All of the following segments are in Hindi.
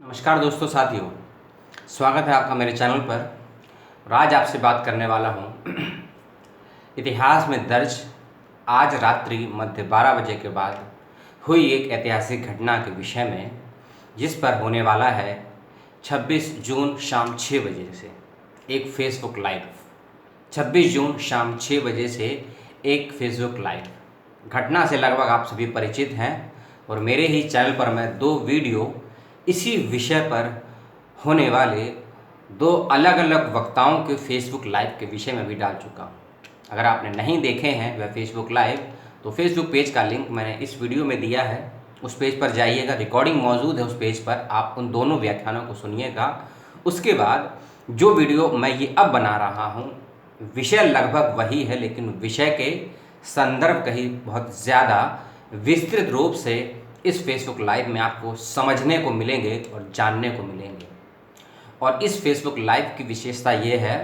नमस्कार दोस्तों साथियों, स्वागत है आपका मेरे चैनल पर। और आज आपसे बात करने वाला हूँ इतिहास में दर्ज आज रात्रि मध्य 12 बजे के बाद हुई एक ऐतिहासिक घटना के विषय में, जिस पर होने वाला है 26 जून शाम 6 बजे से एक फेसबुक लाइव। 26 जून शाम 6 बजे से एक फेसबुक लाइव घटना से लगभग आप सभी परिचित हैं और मेरे ही चैनल पर मैं 2 वीडियो इसी विषय पर होने वाले 2 अलग अलग वक्ताओं के फेसबुक लाइव के विषय में भी डाल चुका हूँ। अगर आपने नहीं देखे हैं वह फेसबुक लाइव, तो फेसबुक पेज का लिंक मैंने इस वीडियो में दिया है, उस पेज पर जाइएगा, रिकॉर्डिंग मौजूद है उस पेज पर, आप उन दोनों व्याख्यानों को सुनिएगा। उसके बाद जो वीडियो मैं ये अब बना रहा हूँ, विषय लगभग वही है, लेकिन विषय के संदर्भ कहीं बहुत ज़्यादा विस्तृत रूप से इस फेसबुक लाइव में आपको समझने को मिलेंगे और जानने को मिलेंगे। और इस फेसबुक लाइव की विशेषता ये है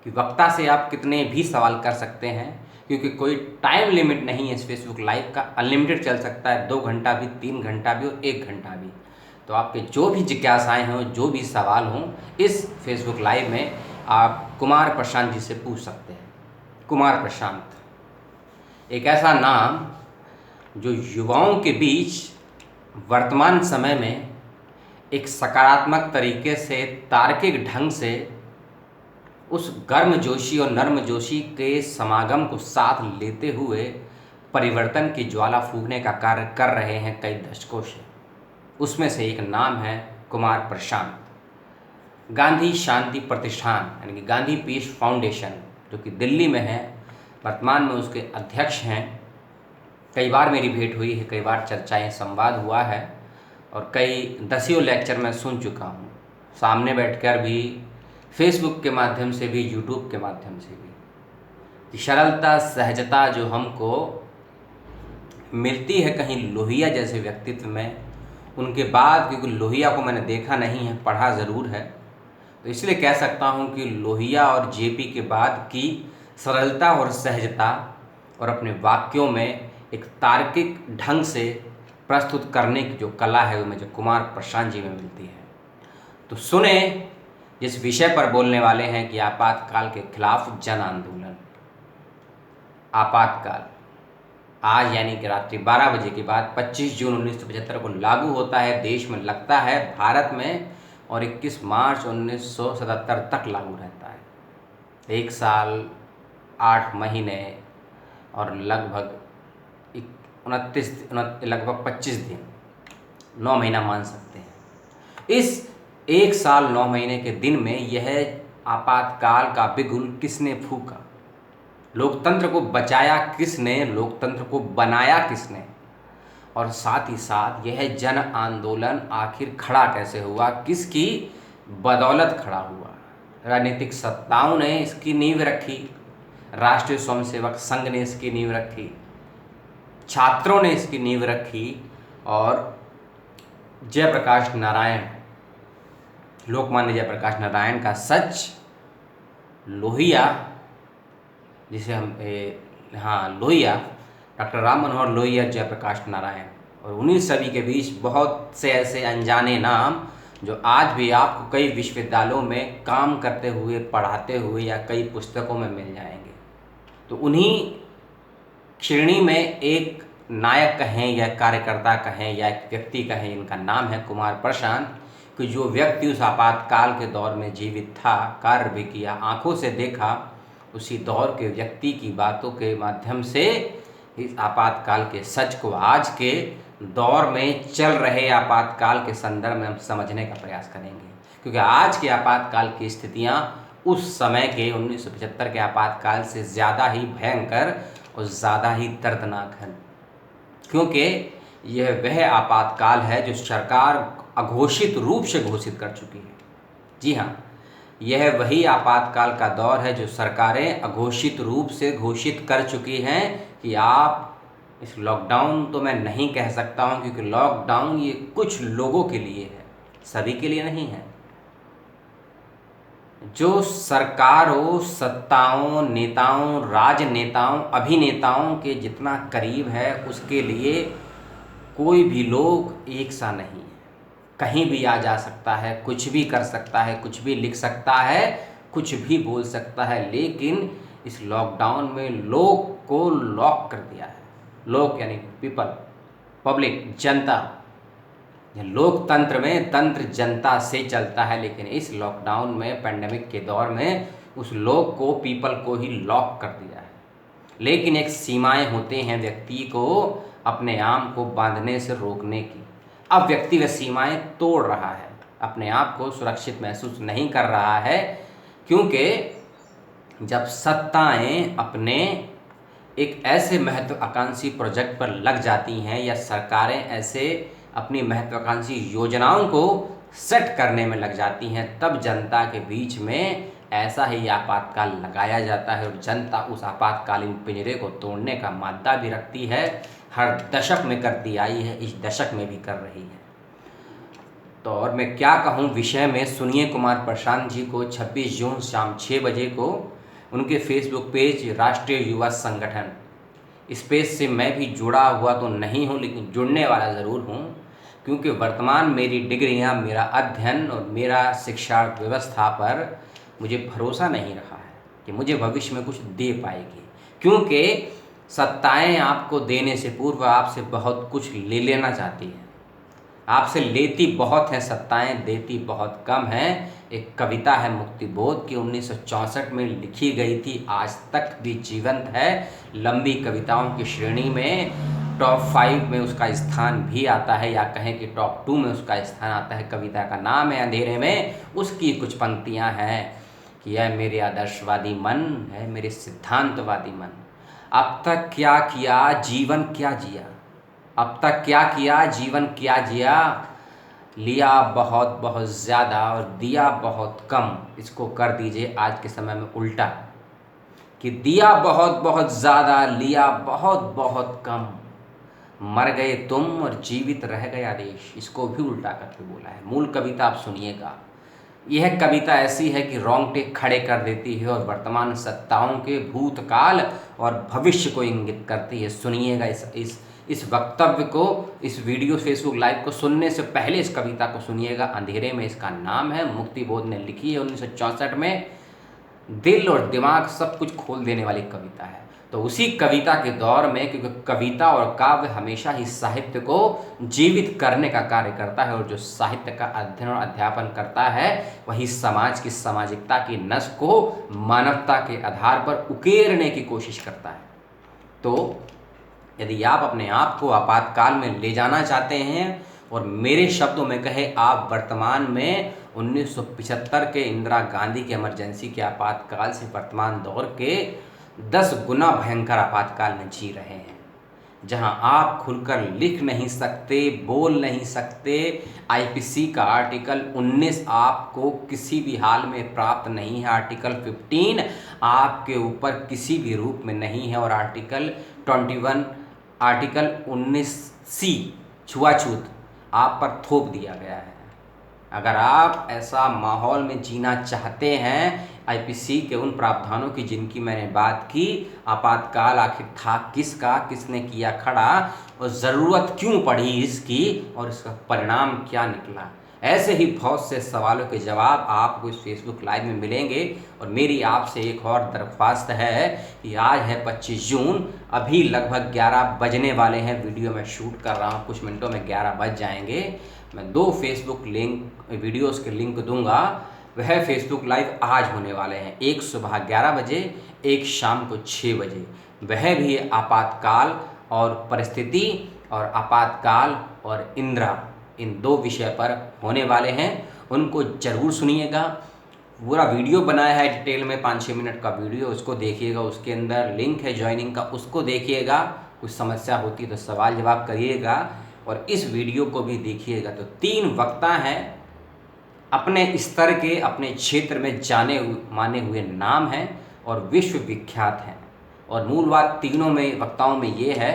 कि वक्ता से आप कितने भी सवाल कर सकते हैं, क्योंकि कोई टाइम लिमिट नहीं है इस फेसबुक लाइव का। अनलिमिटेड चल सकता है, 2 घंटा भी, 3 घंटा भी और 1 घंटा भी। तो आपके जो भी जिज्ञासाएँ हों, जो भी सवाल हों, इस फेसबुक लाइव में आप कुमार प्रशांत जी से पूछ सकते हैं। कुमार प्रशांत एक ऐसा नाम जो युवाओं के बीच वर्तमान समय में एक सकारात्मक तरीके से, तार्किक ढंग से उस गर्मजोशी और नर्मजोशी के समागम को साथ लेते हुए परिवर्तन की ज्वाला फूंकने का कार्य कर रहे हैं कई दशकों से। उसमें से एक नाम है कुमार प्रशांत। गांधी शांति प्रतिष्ठान यानी कि गांधी पीस फाउंडेशन, जो कि दिल्ली में है, वर्तमान में उसके अध्यक्ष हैं। कई बार मेरी भेंट हुई है, कई बार चर्चाएं, संवाद हुआ है और कई दसियों लेक्चर मैं सुन चुका हूँ, सामने बैठकर भी, फेसबुक के माध्यम से भी, यूट्यूब के माध्यम से भी। कि सरलता, सहजता जो हमको मिलती है कहीं लोहिया जैसे व्यक्तित्व में, उनके बाद, क्योंकि लोहिया को मैंने देखा नहीं है, पढ़ा ज़रूर है, तो इसलिए कह सकता हूँ कि लोहिया और जेपी के बाद की सरलता और सहजता और अपने वाक्यों में एक तार्किक ढंग से प्रस्तुत करने की जो कला है, वो मुझे कुमार प्रशांत जी में मिलती है। तो सुने, जिस विषय पर बोलने वाले हैं कि आपातकाल के खिलाफ जन आंदोलन। आपातकाल आज यानी कि रात्रि 12 बजे के बाद 25 जून 1975 को लागू होता है देश में, लगता है भारत में, और 21 मार्च 1977 तक लागू रहता है। 1 साल 8 महीने और लगभग 25 दिन, 9 महीना मान सकते हैं। इस 1 साल 9 महीने के दिन में यह आपातकाल का बिगुल किसने फूंका? लोकतंत्र को बचाया किसने? लोकतंत्र को बनाया किसने? और साथ ही साथ यह जन आंदोलन आखिर खड़ा कैसे हुआ? किसकी बदौलत खड़ा हुआ? राजनीतिक सत्ताओं ने इसकी नींव रखी, राष्ट्रीय स्वयंसेवक संघ ने इसकी नींव रखी, छात्रों ने इसकी नींव रखी, और जयप्रकाश नारायण, लोकमान्य जयप्रकाश नारायण का सच लोहिया, जिसे हम लोहिया, डॉक्टर राम मनोहर लोहिया, जयप्रकाश नारायण, और 19 सदी के बीच बहुत से ऐसे अनजाने नाम जो आज भी आपको कई विश्वविद्यालयों में काम करते हुए, पढ़ाते हुए या कई पुस्तकों में मिल जाएंगे। तो उन्हीं श्रेणी में एक नायक कहें या कार्यकर्ता कहें या एक व्यक्ति कहें, इनका नाम है कुमार प्रशांत, कि जो व्यक्ति उस आपातकाल के दौर में जीवित था, कार्य भी किया, आंखों से देखा, उसी दौर के व्यक्ति की बातों के माध्यम से इस आपातकाल के सच को आज के दौर में चल रहे आपातकाल के संदर्भ में हम समझने का प्रयास करेंगे। क्योंकि आज के आपातकाल की स्थितियां उस समय के 1975 के आपातकाल से ज़्यादा ही भयंकर और ज़्यादा ही दर्दनाक है, क्योंकि यह वह आपातकाल है जो सरकार अघोषित रूप से घोषित कर चुकी है। जी हाँ, यह वही आपातकाल का दौर है जो सरकारें अघोषित रूप से घोषित कर चुकी हैं कि आप इस लॉकडाउन, तो मैं नहीं कह सकता हूँ, क्योंकि लॉकडाउन ये कुछ लोगों के लिए है, सभी के लिए नहीं है। जो सरकारों, सत्ताओं, नेताओं, राजनेताओं, अभिनेताओं के जितना करीब है, उसके लिए कोई भी लोग एक सा नहीं है। कहीं भी आ जा सकता है, कुछ भी कर सकता है, कुछ भी लिख सकता है, कुछ भी बोल सकता है। लेकिन इस लॉकडाउन में लोग को लॉक कर दिया है। लोग यानी पीपल, पब्लिक, जनता। लोकतंत्र में तंत्र जनता से चलता है, लेकिन इस लॉकडाउन में, पेंडेमिक के दौर में, उस लोग को, पीपल को ही लॉक कर दिया है। लेकिन एक सीमाएं होते हैं व्यक्ति को अपने आप को बांधने से रोकने की। अब व्यक्ति वह सीमाएं तोड़ रहा है, अपने आप को सुरक्षित महसूस नहीं कर रहा है, क्योंकि जब सत्ताएं अपने एक ऐसे महत्वाकांक्षी प्रोजेक्ट पर लग जाती हैं या सरकारें ऐसे अपनी महत्वाकांक्षी योजनाओं को सेट करने में लग जाती हैं, तब जनता के बीच में ऐसा ही आपातकाल लगाया जाता है और जनता उस आपातकालीन पिंजरे को तोड़ने का मादा भी रखती है। हर दशक में करती आई है, इस दशक में भी कर रही है। तो और मैं क्या कहूँ विषय में, सुनिए कुमार प्रशांत जी को 26 जून शाम 6 बजे को उनके फेसबुक पेज राष्ट्रीय युवा संगठन, इस पेज से मैं भी जुड़ा हुआ तो नहीं हूँ, लेकिन जुड़ने वाला ज़रूर हूँ, क्योंकि वर्तमान मेरी डिग्रियाँ, मेरा अध्ययन और मेरा शिक्षा व्यवस्था पर मुझे भरोसा नहीं रहा है कि मुझे भविष्य में कुछ दे पाएगी। क्योंकि सत्ताएं आपको देने से पूर्व आपसे बहुत कुछ ले लेना चाहती हैं। आपसे लेती बहुत हैं सत्ताएं, देती बहुत कम हैं। एक कविता है मुक्तिबोध की, 1964 में लिखी गई थी, आज तक भी जीवंत है। लंबी कविताओं की श्रेणी में टॉप 5 में उसका स्थान भी आता है, या कहें कि टॉप 2 में उसका स्थान आता है। कविता का नाम है अंधेरे में। उसकी कुछ पंक्तियां हैं कि यह मेरे आदर्शवादी मन है, मेरे सिद्धांतवादी मन, अब तक क्या किया, जीवन क्या जिया, अब तक क्या किया, जीवन क्या जिया, लिया बहुत बहुत ज़्यादा और दिया बहुत कम। इसको कर दीजिए आज के समय में उल्टा, कि दिया बहुत बहुत ज़्यादा, लिया बहुत बहुत कम, मर गए तुम और जीवित रह गया देश। इसको भी उल्टा करके बोला है। मूल कविता आप सुनिएगा। यह कविता ऐसी है कि रोंगटे खड़े कर देती है और वर्तमान सत्ताओं के भूतकाल और भविष्य को इंगित करती है। सुनिएगा इस वक्तव्य को, इस वीडियो फेसबुक लाइव को सुनने से पहले इस कविता को सुनिएगा। अंधेरे में इसका नाम है, मुक्तिबोध ने लिखी है 1964 में। दिल और दिमाग सब कुछ खोल देने वाली कविता है। तो उसी कविता के दौर में, क्योंकि कविता और काव्य हमेशा ही साहित्य को जीवित करने का कार्य करता है, और जो साहित्य का अध्ययन और अध्यापन करता है वही समाज की सामाजिकता की नस को मानवता के आधार पर उकेरने की कोशिश करता है। तो यदि आप अपने आप को आपातकाल में ले जाना चाहते हैं, और मेरे शब्दों में कहे, आप वर्तमान में 1975 के इंदिरा गांधी के इमरजेंसी के आपातकाल से वर्तमान दौर के 10 गुना भयंकर आपातकाल में जी रहे हैं, जहां आप खुलकर लिख नहीं सकते, बोल नहीं सकते। आईपीसी का आर्टिकल 19 आपको किसी भी हाल में प्राप्त नहीं है। आर्टिकल 15 आपके ऊपर किसी भी रूप में नहीं है, और आर्टिकल 21, आर्टिकल 19C छुआछूत आप पर थोप दिया गया है। अगर आप ऐसा माहौल में जीना चाहते हैं, आईपीसी के उन प्रावधानों की जिनकी मैंने बात की, आपातकाल आखिर था किसका, किसने किया खड़ा, और ज़रूरत क्यों पड़ी इसकी, और इसका परिणाम क्या निकला, ऐसे ही बहुत से सवालों के जवाब आपको इस फेसबुक लाइव में मिलेंगे। और मेरी आपसे एक और दरख्वास्त है कि आज है 25 जून, अभी लगभग 11 बजने वाले हैं। वीडियो मैं शूट कर रहा हूँ, कुछ मिनटों में 11 बज जाएंगे। मैं 2 फेसबुक वीडियोस के लिंक दूंगा। वह फेसबुक लाइव आज होने वाले हैं, एक सुबह 11 बजे, एक शाम को 6 बजे। वह भी आपातकाल और परिस्थिति, और आपातकाल और इंदिरा, इन 2 विषय पर होने वाले हैं। उनको ज़रूर सुनिएगा। पूरा वीडियो बनाया है डिटेल में, 5-6 मिनट का वीडियो, उसको देखिएगा। उसके अंदर लिंक है ज्वाइनिंग का, उसको देखिएगा। कुछ समस्या होती तो सवाल जवाब करिएगा, और इस वीडियो को भी देखिएगा। तो 3 वक्ता हैं, अपने स्तर के, अपने क्षेत्र में जाने माने हुए नाम हैं और विश्व विख्यात हैं। और मूल बात तीनों में वक्ताओं में ये है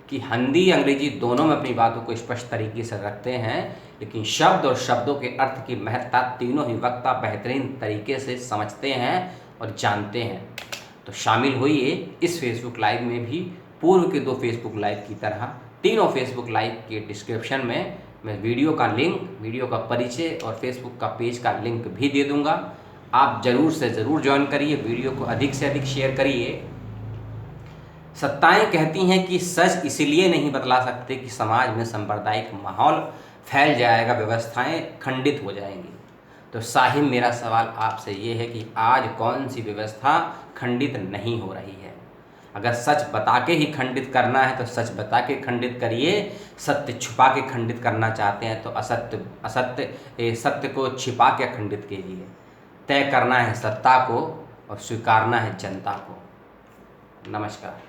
कि हिंदी अंग्रेजी दोनों में अपनी बातों को स्पष्ट तरीके से रखते हैं, लेकिन शब्द और शब्दों के अर्थ की महत्ता तीनों ही वक्ता बेहतरीन तरीके से समझते हैं और जानते हैं। तो शामिल होइए इस फेसबुक लाइव में भी। पूर्व के 2 फेसबुक लाइव की तरह तीनों फेसबुक लाइव के डिस्क्रिप्शन में मैं वीडियो का परिचय और फेसबुक का पेज का लिंक भी दे दूंगा। आप ज़रूर से ज़रूर ज्वाइन करिए, वीडियो को अधिक से अधिक शेयर करिए। सत्ताएं कहती हैं कि सच इसलिए नहीं बदला सकते कि समाज में सांप्रदायिक माहौल फैल जाएगा, व्यवस्थाएं खंडित हो जाएंगी। तो साहिब, मेरा सवाल आपसे ये है कि आज कौन सी व्यवस्था खंडित नहीं हो रही है? अगर सच बता के ही खंडित करना है तो सच बता के खंडित करिए। सत्य छुपा के खंडित करना चाहते हैं तो सत्य को छिपा के खंडित कीजिए। तय करना है सत्ता को और स्वीकारना है जनता को। नमस्कार।